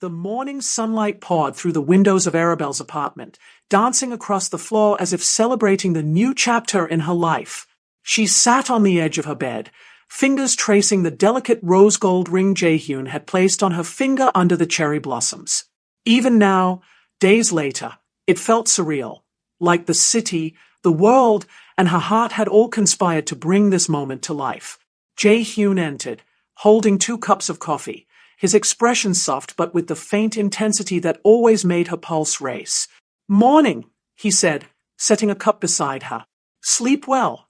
The morning sunlight poured through the windows of Arabelle's apartment, dancing across the floor as if celebrating the new chapter in her life. She sat on the edge of her bed, fingers tracing the delicate rose gold ring Jaehyun had placed on her finger under the cherry blossoms. Even now, days later, it felt surreal, like the city, the world, and her heart had all conspired to bring this moment to life. Jaehyun entered, holding 2 cups of coffee, his expression soft but with the faint intensity that always made her pulse race. "Morning," he said, setting a cup beside her. "Sleep well."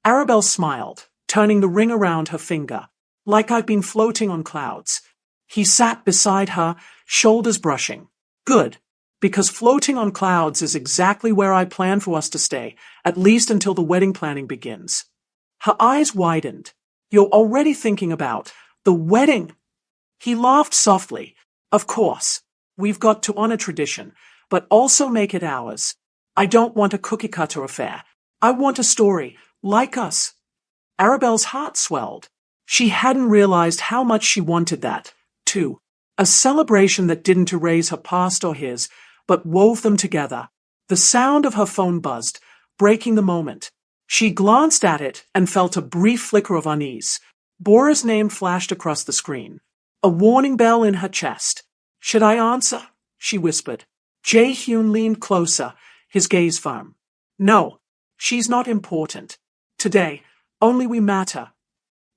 Arabelle smiled, turning the ring around her finger. "Like I've been floating on clouds." He sat beside her, shoulders brushing. "Good, because floating on clouds is exactly where I plan for us to stay, at least until the wedding planning begins." Her eyes widened. "You're already thinking about the wedding?" He laughed softly. "Of course. We've got to honor tradition, but also make it ours. I don't want a cookie-cutter affair. I want a story, like us." Arabelle's heart swelled. She hadn't realized how much she wanted that, too. A celebration that didn't erase her past or his, but wove them together. The sound of her phone buzzed, breaking the moment. She glanced at it and felt a brief flicker of unease. Bora's name flashed across the screen. A warning bell in her chest. "Should I answer?" she whispered. Jaehyun leaned closer, his gaze firm. "No, she's not important. Today, only we matter."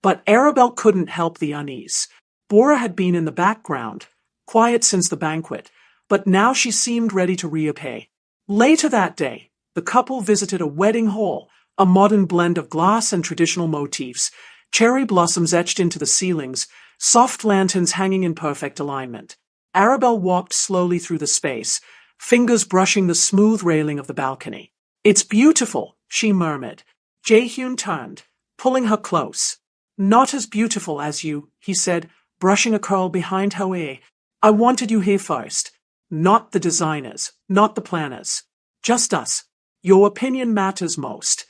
But Arabelle couldn't help the unease. Bora had been in the background, quiet since the banquet, but now she seemed ready to reappear. Later that day, the couple visited a wedding hall, a modern blend of glass and traditional motifs, cherry blossoms etched into the ceilings, soft lanterns hanging in perfect alignment. Arabelle walked slowly through the space, fingers brushing the smooth railing of the balcony. "It's beautiful," she murmured. Jaehyun turned, pulling her close. "Not as beautiful as you," he said, brushing a curl behind her ear. "I wanted you here first. Not the designers, not the planners. Just us. Your opinion matters most."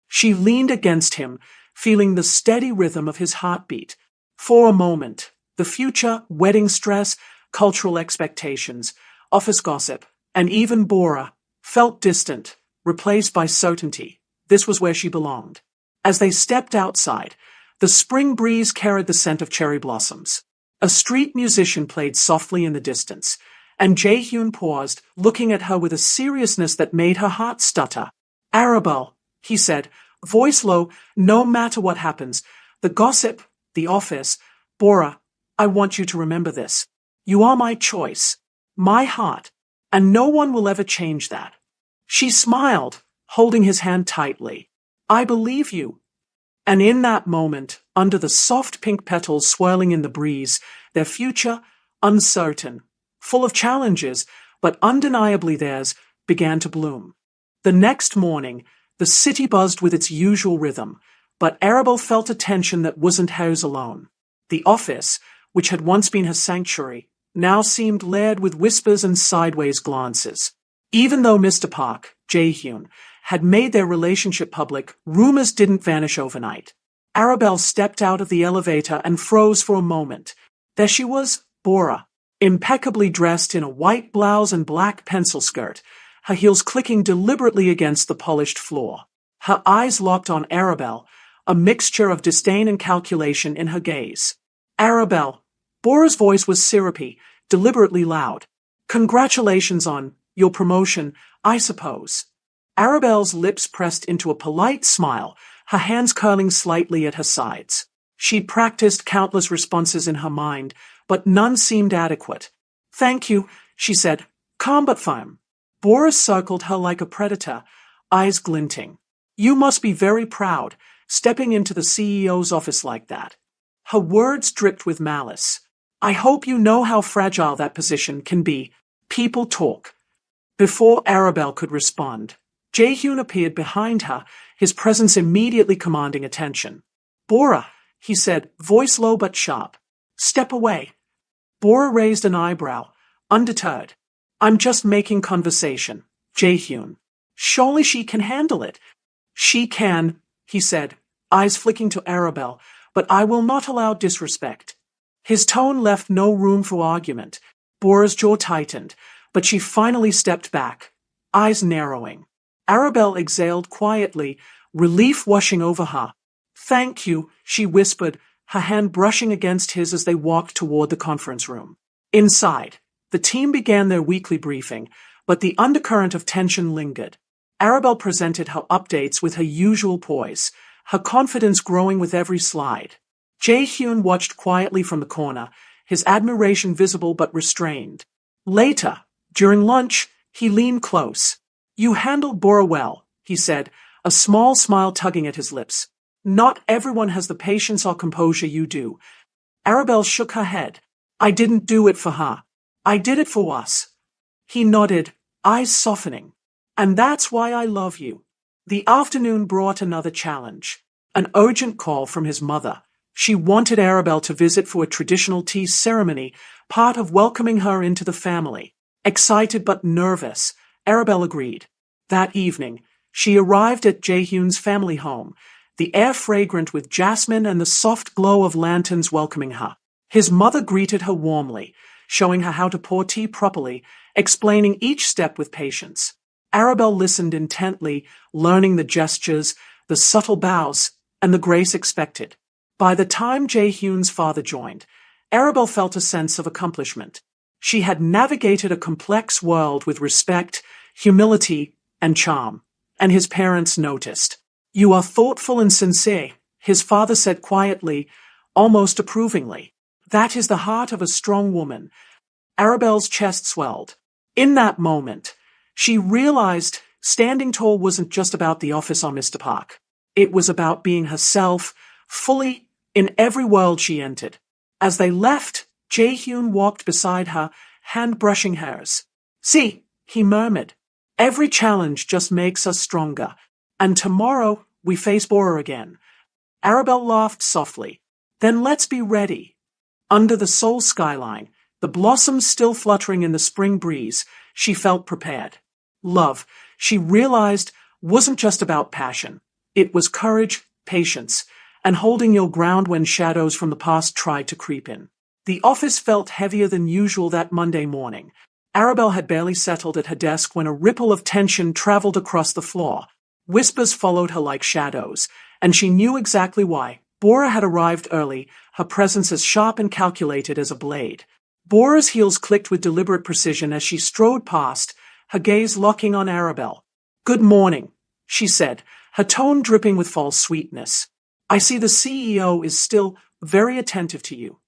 She leaned against him, feeling the steady rhythm of his heartbeat. For a moment, the future, wedding stress, cultural expectations, office gossip, and even Bora, felt distant, replaced by certainty. This was where she belonged. As they stepped outside, the spring breeze carried the scent of cherry blossoms. A street musician played softly in the distance, and Jaehyun paused, looking at her with a seriousness that made her heart stutter. "Arabelle," he said, voice low, "no matter what happens, the gossip, the office, Bora, I want you to remember this. You are my choice, my heart, and no one will ever change that." She smiled, holding his hand tightly. "I believe you." And in that moment, under the soft pink petals swirling in the breeze, their future, uncertain, full of challenges, but undeniably theirs, began to bloom. The next morning, the city buzzed with its usual rhythm, but Arabelle felt a tension that wasn't hers alone. The office, which had once been her sanctuary, now seemed layered with whispers and sideways glances. Even though Mr. Park, Jaehyun, had made their relationship public, rumors didn't vanish overnight. Arabelle stepped out of the elevator and froze for a moment. There she was, Bora, impeccably dressed in a white blouse and black pencil skirt, her heels clicking deliberately against the polished floor. Her eyes locked on Arabelle, a mixture of disdain and calculation in her gaze. "Arabelle." Bora's voice was syrupy, deliberately loud. "Congratulations on your promotion, I suppose." Arabelle's lips pressed into a polite smile, her hands curling slightly at her sides. She'd practiced countless responses in her mind, but none seemed adequate. "Thank you," she said, calm but firm. Bora circled her like a predator, eyes glinting. "You must be very proud, stepping into the CEO's office like that." Her words dripped with malice. "I hope you know how fragile that position can be. People talk." Before Arabelle could respond, Jaehyun appeared behind her, his presence immediately commanding attention. "Bora," he said, voice low but sharp. "Step away." Bora raised an eyebrow, undeterred. "I'm just making conversation, Jaehyun. Surely she can handle it." "She can," he said, eyes flicking to Arabelle, "but I will not allow disrespect." His tone left no room for argument. Bora's jaw tightened, but she finally stepped back, eyes narrowing. Arabelle exhaled quietly, relief washing over her. "Thank you," she whispered, her hand brushing against his as they walked toward the conference room. Inside, the team began their weekly briefing, but the undercurrent of tension lingered. Arabelle presented her updates with her usual poise, her confidence growing with every slide. Jae-hyun watched quietly from the corner, his admiration visible but restrained. Later, during lunch, he leaned close. "You handled Bora well," he said, a small smile tugging at his lips. "Not everyone has the patience or composure you do." Arabelle shook her head. "I didn't do it for her. I did it for us." He nodded, eyes softening. "And that's why I love you." The afternoon brought another challenge. An urgent call from his mother. She wanted Arabelle to visit for a traditional tea ceremony, part of welcoming her into the family. Excited but nervous, Arabelle agreed. That evening, she arrived at Jae-hyun's family home, the air fragrant with jasmine and the soft glow of lanterns welcoming her. His mother greeted her warmly, showing her how to pour tea properly, explaining each step with patience. Arabelle listened intently, learning the gestures, the subtle bows, and the grace expected. By the time Jae-hyun's father joined, Arabelle felt a sense of accomplishment. She had navigated a complex world with respect, humility, and charm, and his parents noticed. "You are thoughtful and sincere," his father said quietly, almost approvingly. "That is the heart of a strong woman." Arabelle's chest swelled. In that moment, she realized standing tall wasn't just about the office or Mr. Park. It was about being herself, fully, in every world she entered. As they left, Jae-hyun walked beside her, hand brushing hers. "See," he murmured, "every challenge just makes us stronger. And tomorrow, we face Bora again." Arabelle laughed softly. "Then let's be ready." Under the Seoul skyline, the blossoms still fluttering in the spring breeze, she felt prepared. Love, she realized, wasn't just about passion. It was courage, patience, and holding your ground when shadows from the past tried to creep in. The office felt heavier than usual that Monday morning. Arabelle had barely settled at her desk when a ripple of tension traveled across the floor. Whispers followed her like shadows, and she knew exactly why. Bora had arrived early, her presence as sharp and calculated as a blade. Bora's heels clicked with deliberate precision as she strode past, her gaze locking on Arabelle. "Good morning," she said, her tone dripping with false sweetness. "I see the CEO is still very attentive to you."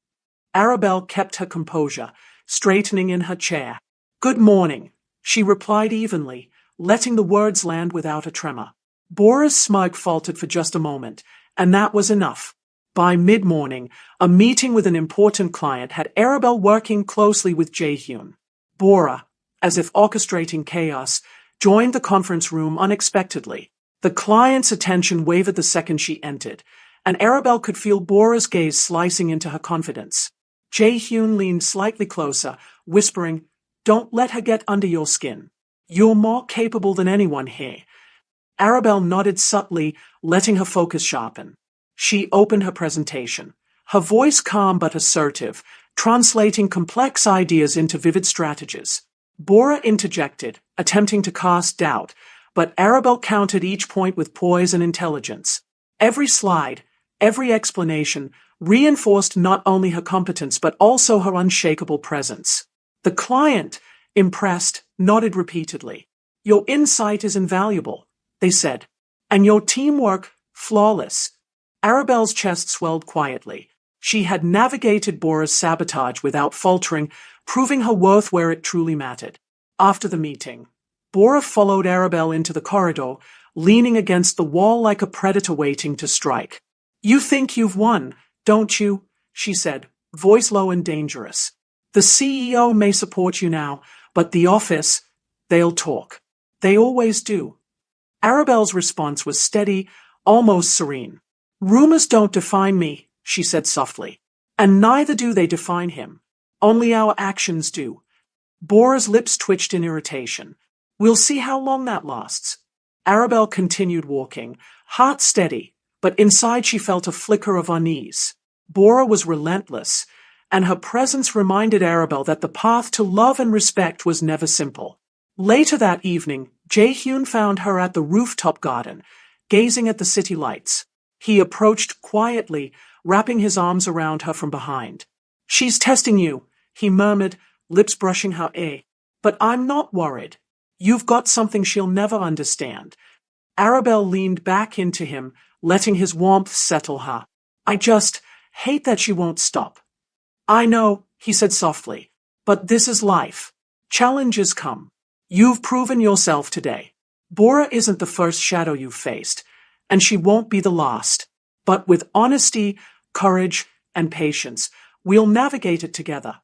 Arabelle kept her composure, straightening in her chair. "Good morning," she replied evenly, letting the words land without a tremor. Bora's smirk faltered for just a moment, and that was enough. By mid-morning, a meeting with an important client had Arabelle working closely with Jae-hyun. Bora, as if orchestrating chaos, joined the conference room unexpectedly. The client's attention wavered the second she entered, and Arabelle could feel Bora's gaze slicing into her confidence. Jae-hyun leaned slightly closer, whispering, "Don't let her get under your skin. You're more capable than anyone here." Arabelle nodded subtly, letting her focus sharpen. She opened her presentation, her voice calm but assertive, translating complex ideas into vivid strategies. Bora interjected, attempting to cast doubt, but Arabelle countered each point with poise and intelligence. Every slide, every explanation, reinforced not only her competence but also her unshakable presence. The client, impressed, nodded repeatedly. "Your insight is invaluable," they said, "and your teamwork, flawless." Arabelle's chest swelled quietly. She had navigated Bora's sabotage without faltering, proving her worth where it truly mattered. After the meeting, Bora followed Arabelle into the corridor, leaning against the wall like a predator waiting to strike. "You think you've won, don't you?" she said, voice low and dangerous. "The CEO may support you now, but the office, they'll talk. They always do." Arabelle's response was steady, almost serene. "Rumors don't define me," she said softly. "And neither do they define him. Only our actions do." Bora's lips twitched in irritation. "We'll see how long that lasts." Arabelle continued walking, heart steady, but inside she felt a flicker of unease. Bora was relentless, and her presence reminded Arabelle that the path to love and respect was never simple. Later that evening, Jae-hyun found her at the rooftop garden, gazing at the city lights. He approached quietly, wrapping his arms around her from behind. "She's testing you," he murmured, lips brushing her hair. "But I'm not worried. You've got something she'll never understand." Arabelle leaned back into him, letting his warmth settle her. "I just hate that she won't stop." "I know," he said softly, "but this is life. Challenges come. You've proven yourself today. Bora isn't the first shadow you've faced, and she won't be the last. But with honesty, courage, and patience, we'll navigate it together."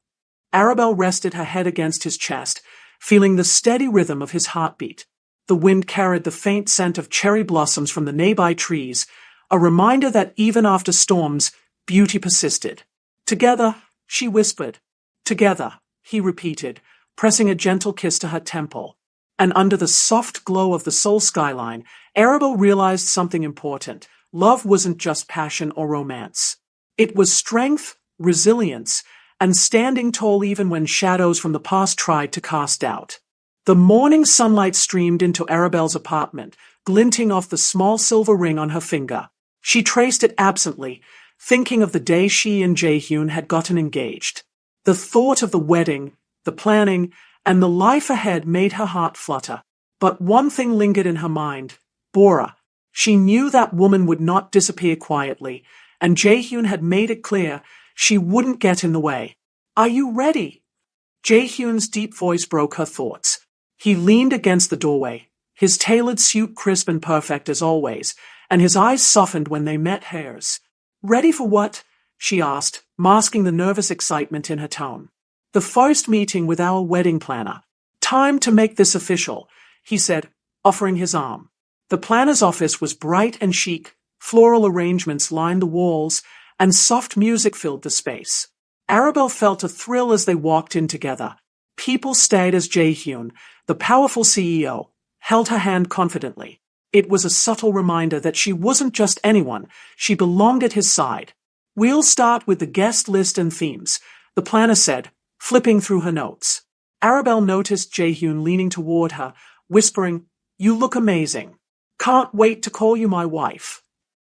Arabelle rested her head against his chest, feeling the steady rhythm of his heartbeat. The wind carried the faint scent of cherry blossoms from the nearby trees, a reminder that even after storms, beauty persisted. "Together," she whispered. "Together," he repeated, pressing a gentle kiss to her temple. And under the soft glow of the Seoul skyline, Arabelle realized something important. Love wasn't just passion or romance. It was strength, resilience, and standing tall even when shadows from the past tried to cast doubt. The morning sunlight streamed into Arabelle's apartment, glinting off the small silver ring on her finger. She traced it absently, thinking of the day she and Jae-hyun had gotten engaged. The thought of the wedding, the planning, and the life ahead made her heart flutter. But one thing lingered in her mind: Bora. She knew that woman would not disappear quietly, and Jae-hyun had made it clear she wouldn't get in the way. "Are you ready?" Jae-hyun's deep voice broke her thoughts. He leaned against the doorway, his tailored suit crisp and perfect as always, and his eyes softened when they met hers. "Ready for what?" she asked, masking the nervous excitement in her tone. "The first meeting with our wedding planner. Time to make this official," he said, offering his arm. The planner's office was bright and chic, floral arrangements lined the walls, and soft music filled the space. Arabelle felt a thrill as they walked in together. People stared as Jae-hyun, the powerful CEO, held her hand confidently. It was a subtle reminder that she wasn't just anyone, she belonged at his side. "We'll start with the guest list and themes," the planner said, flipping through her notes. Arabelle noticed Jae-hyun leaning toward her, whispering, "You look amazing. Can't wait to call you my wife."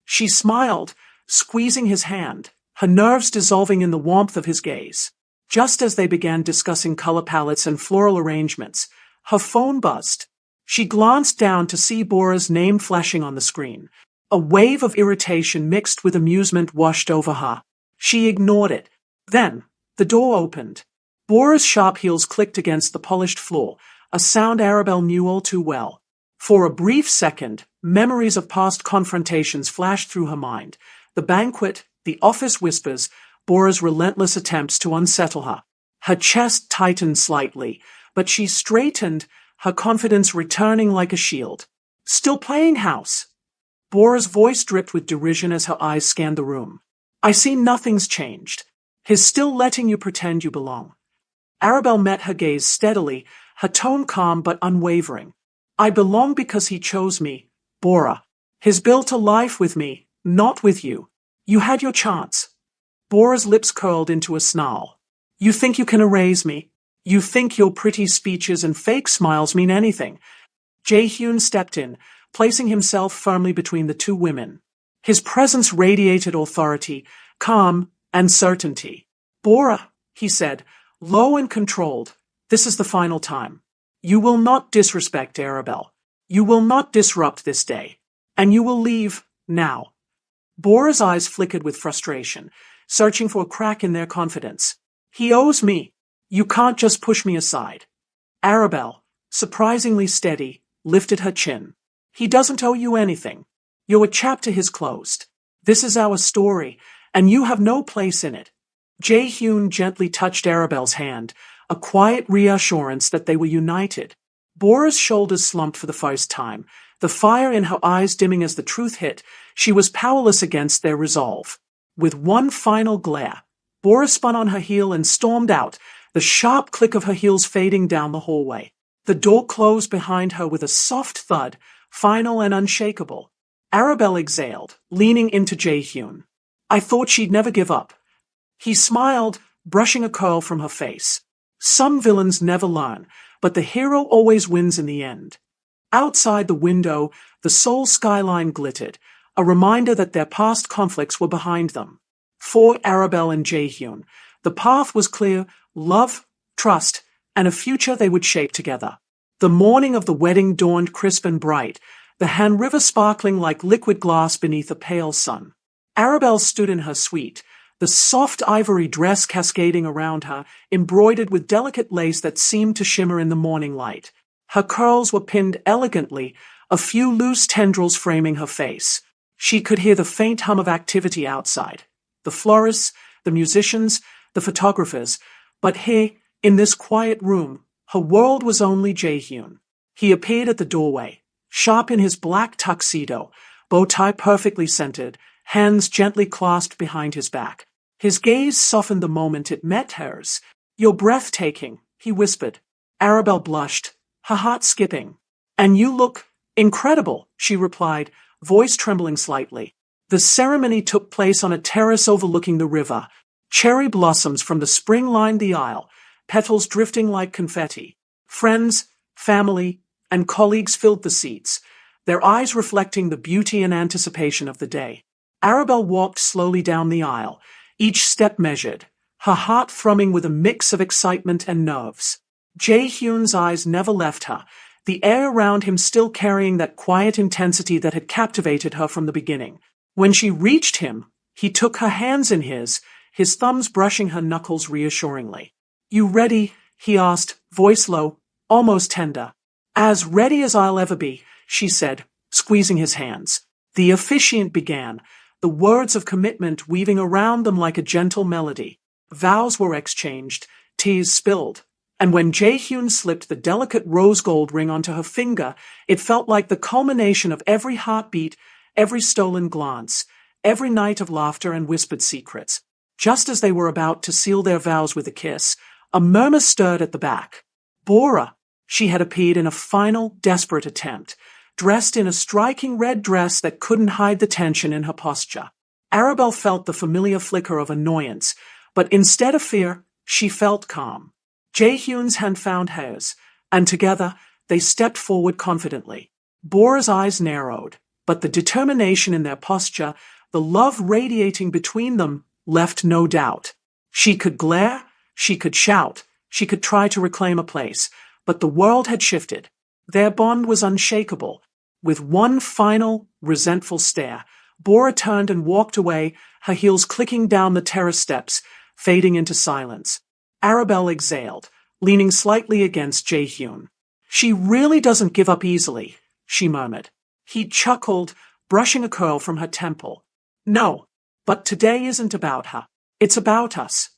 She smiled, squeezing his hand, her nerves dissolving in the warmth of his gaze. Just as they began discussing color palettes and floral arrangements, her phone buzzed. She glanced down to see Bora's name flashing on the screen. A wave of irritation mixed with amusement washed over her. She ignored it. Then, the door opened. Bora's sharp heels clicked against the polished floor, a sound Arabelle knew all too well. For a brief second, memories of past confrontations flashed through her mind. The banquet, the office whispers, Bora's relentless attempts to unsettle her. Her chest tightened slightly, but she straightened, her confidence returning like a shield. "Still playing house?" Bora's voice dripped with derision as her eyes scanned the room. "I see nothing's changed. He's still letting you pretend you belong." Arabelle met her gaze steadily, her tone calm but unwavering. "I belong because he chose me, Bora. He's built a life with me, not with you. You had your chance." Bora's lips curled into a snarl. "You think you can erase me? You think your pretty speeches and fake smiles mean anything?" Jae-hyun stepped in, placing himself firmly between the two women. His presence radiated authority, calm, and certainty. "Bora," he said, low and controlled, "this is the final time. You will not disrespect Arabelle. You will not disrupt this day. And you will leave, now." Bora's eyes flickered with frustration, searching for a crack in their confidence. "He owes me. You can't just push me aside." Arabelle, surprisingly steady, lifted her chin. "He doesn't owe you anything. Your chapter is closed. This is our story, and you have no place in it." Jae-hyun gently touched Arabelle's hand, a quiet reassurance that they were united. Bora's shoulders slumped for the first time, the fire in her eyes dimming as the truth hit. She was powerless against their resolve. With one final glare, Bora spun on her heel and stormed out, the sharp click of her heels fading down the hallway. The door closed behind her with a soft thud, final and unshakable. Arabelle exhaled, leaning into Jae-hyun. "I thought she'd never give up." He smiled, brushing a curl from her face. Some villains never learn, but the hero always wins in the end. Outside the window, the Seoul skyline glittered, a reminder that their past conflicts were behind them. For Arabelle and Jaehyun, the path was clear: love, trust, and a future they would shape together. The morning of the wedding dawned crisp and bright, the Han River sparkling like liquid glass beneath a pale sun. Arabelle stood in her suite, the soft ivory dress cascading around her, embroidered with delicate lace that seemed to shimmer in the morning light. Her curls were pinned elegantly, a few loose tendrils framing her face. She could hear the faint hum of activity outside. The florists, the musicians, the photographers. But here, in this quiet room, her world was only Jaehyun. He appeared at the doorway, sharp in his black tuxedo, bow tie perfectly centered, hands gently clasped behind his back. His gaze softened the moment it met hers. "You're breathtaking," he whispered. Arabelle blushed, her heart skipping. "And you look incredible," she replied, voice trembling slightly. The ceremony took place on a terrace overlooking the river. Cherry blossoms from the spring lined the aisle, petals drifting like confetti. Friends, family, and colleagues filled the seats, their eyes reflecting the beauty and anticipation of the day. Arabelle walked slowly down the aisle, each step measured, her heart thrumming with a mix of excitement and nerves. Jaehyun's eyes never left her, the air around him still carrying that quiet intensity that had captivated her from the beginning. When she reached him, he took her hands in his thumbs brushing her knuckles reassuringly. "You ready?" he asked, voice low, almost tender. "As ready as I'll ever be," she said, squeezing his hands. The officiant began, the words of commitment weaving around them like a gentle melody. Vows were exchanged, tears spilled, and when Jaehyun slipped the delicate rose gold ring onto her finger, it felt like the culmination of every heartbeat, every stolen glance, every night of laughter and whispered secrets. Just as they were about to seal their vows with a kiss, a murmur stirred at the back. Bora! She had appeared in a final, desperate attempt, dressed in a striking red dress that couldn't hide the tension in her posture. Arabelle felt the familiar flicker of annoyance, but instead of fear, she felt calm. Jaehyun's hand found hers, and together, they stepped forward confidently. Bora's eyes narrowed, but the determination in their posture, the love radiating between them, left no doubt. She could glare, she could shout, she could try to reclaim a place, but the world had shifted. Their bond was unshakable. With one final, resentful stare, Bora turned and walked away, her heels clicking down the terrace steps, fading into silence. Arabelle exhaled, leaning slightly against Jaehyun. "She really doesn't give up easily," she murmured. He chuckled, brushing a curl from her temple. "No, but today isn't about her. It's about us."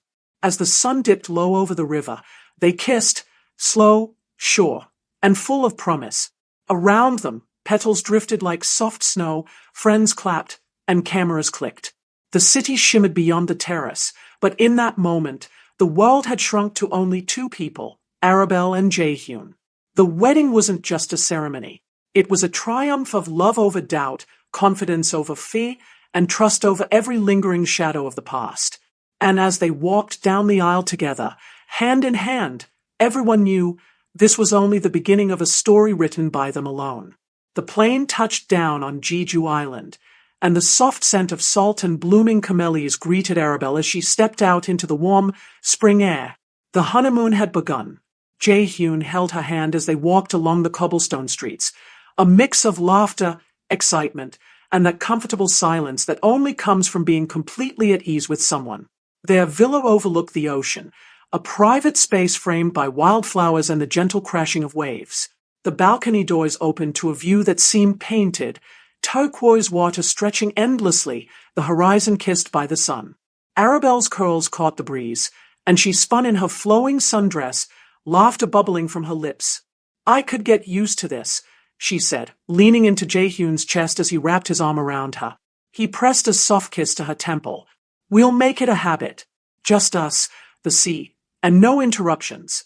As the sun dipped low over the river, they kissed, slow, sure, and full of promise. Around them, petals drifted like soft snow, friends clapped, and cameras clicked. The city shimmered beyond the terrace, but in that moment, the world had shrunk to only two people, Arabelle and Jaehyun. The wedding wasn't just a ceremony. It was a triumph of love over doubt, confidence over fear, and trust over every lingering shadow of the past. And as they walked down the aisle together, hand in hand, everyone knew this was only the beginning of a story written by them alone. The plane touched down on Jeju Island, and the soft scent of salt and blooming camellias greeted Arabelle as she stepped out into the warm, spring air. The honeymoon had begun. Jaehyun held her hand as they walked along the cobblestone streets, a mix of laughter, excitement, and that comfortable silence that only comes from being completely at ease with someone. Their villa overlooked the ocean, a private space framed by wildflowers and the gentle crashing of waves. The balcony doors opened to a view that seemed painted, turquoise water stretching endlessly, the horizon kissed by the sun. Arabelle's curls caught the breeze, and she spun in her flowing sundress, laughter bubbling from her lips. "I could get used to this," she said, leaning into Jaehyun's chest as he wrapped his arm around her. He pressed a soft kiss to her temple. "We'll make it a habit. Just us, the sea, and no interruptions."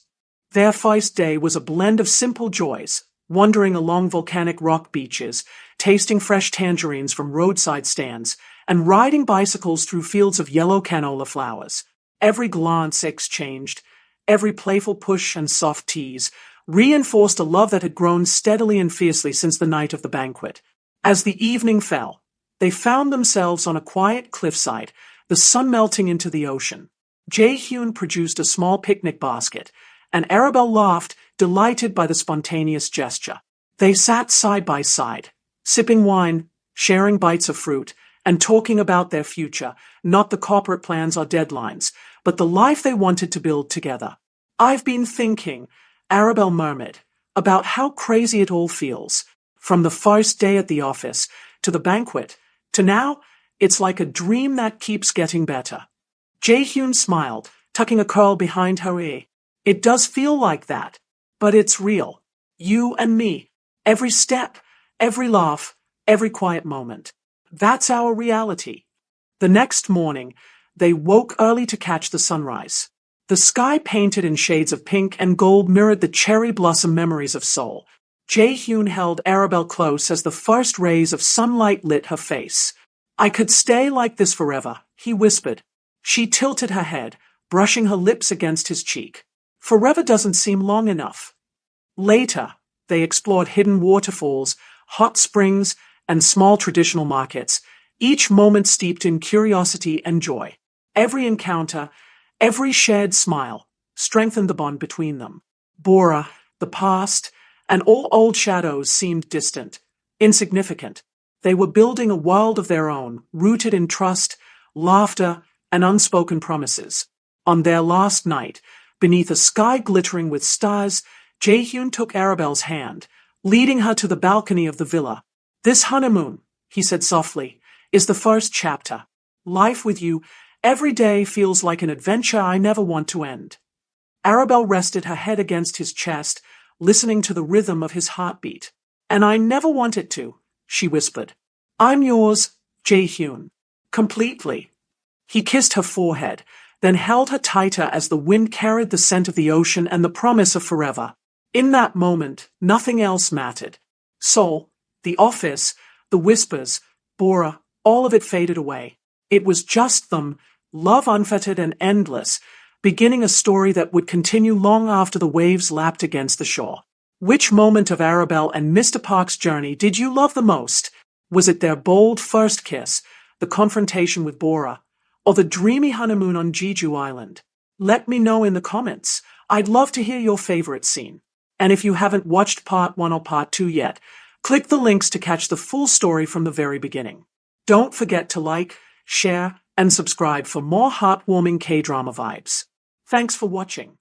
Their first day was a blend of simple joys, wandering along volcanic rock beaches, tasting fresh tangerines from roadside stands, and riding bicycles through fields of yellow canola flowers. Every glance exchanged, every playful push and soft tease, reinforced a love that had grown steadily and fiercely since the night of the banquet. As the evening fell, they found themselves on a quiet cliffside, the sun melting into the ocean. Jae-hyun produced a small picnic basket, and Arabelle laughed, delighted by the spontaneous gesture. They sat side by side, sipping wine, sharing bites of fruit, and talking about their future, not the corporate plans or deadlines, but the life they wanted to build together. "I've been thinking," Arabelle murmured, "about how crazy it all feels. From the first day at the office, to the banquet, to now, it's like a dream that keeps getting better." Jae-hyun smiled, tucking a curl behind her ear. "It does feel like that, but it's real. You and me. Every step, every laugh, every quiet moment. That's our reality." The next morning, they woke early to catch the sunrise. The sky painted in shades of pink and gold mirrored the cherry blossom memories of Seoul. Jae-hyun held Arabelle close as the first rays of sunlight lit her face. "I could stay like this forever," he whispered. She tilted her head, brushing her lips against his cheek. "Forever doesn't seem long enough." Later, they explored hidden waterfalls, hot springs, and small traditional markets, each moment steeped in curiosity and joy. Every encounter, every shared smile, strengthened the bond between them. Bora, the past, and all old shadows seemed distant, insignificant. They were building a world of their own, rooted in trust, laughter, and unspoken promises. On their last night, beneath a sky glittering with stars, Jae-hyun took Arabelle's hand, leading her to the balcony of the villa. "This honeymoon," he said softly, "is the first chapter. Life with you, every day feels like an adventure I never want to end." Arabelle rested her head against his chest, listening to the rhythm of his heartbeat. "And I never want it to," she whispered. "I'm yours, Jae-hyun. Completely." He kissed her forehead, then held her tighter as the wind carried the scent of the ocean and the promise of forever. In that moment, nothing else mattered. Seoul, the office, the whispers, Bora, all of it faded away. It was just them, love unfettered and endless, beginning a story that would continue long after the waves lapped against the shore. Which moment of Arabelle and Mr. Park's journey did you love the most? Was it their bold first kiss, the confrontation with Bora, or the dreamy honeymoon on Jeju Island? Let me know in the comments. I'd love to hear your favorite scene. And if you haven't watched part 1 or part 2 yet, click the links to catch the full story from the very beginning. Don't forget to like, share, and subscribe for more heartwarming K-drama vibes. Thanks for watching.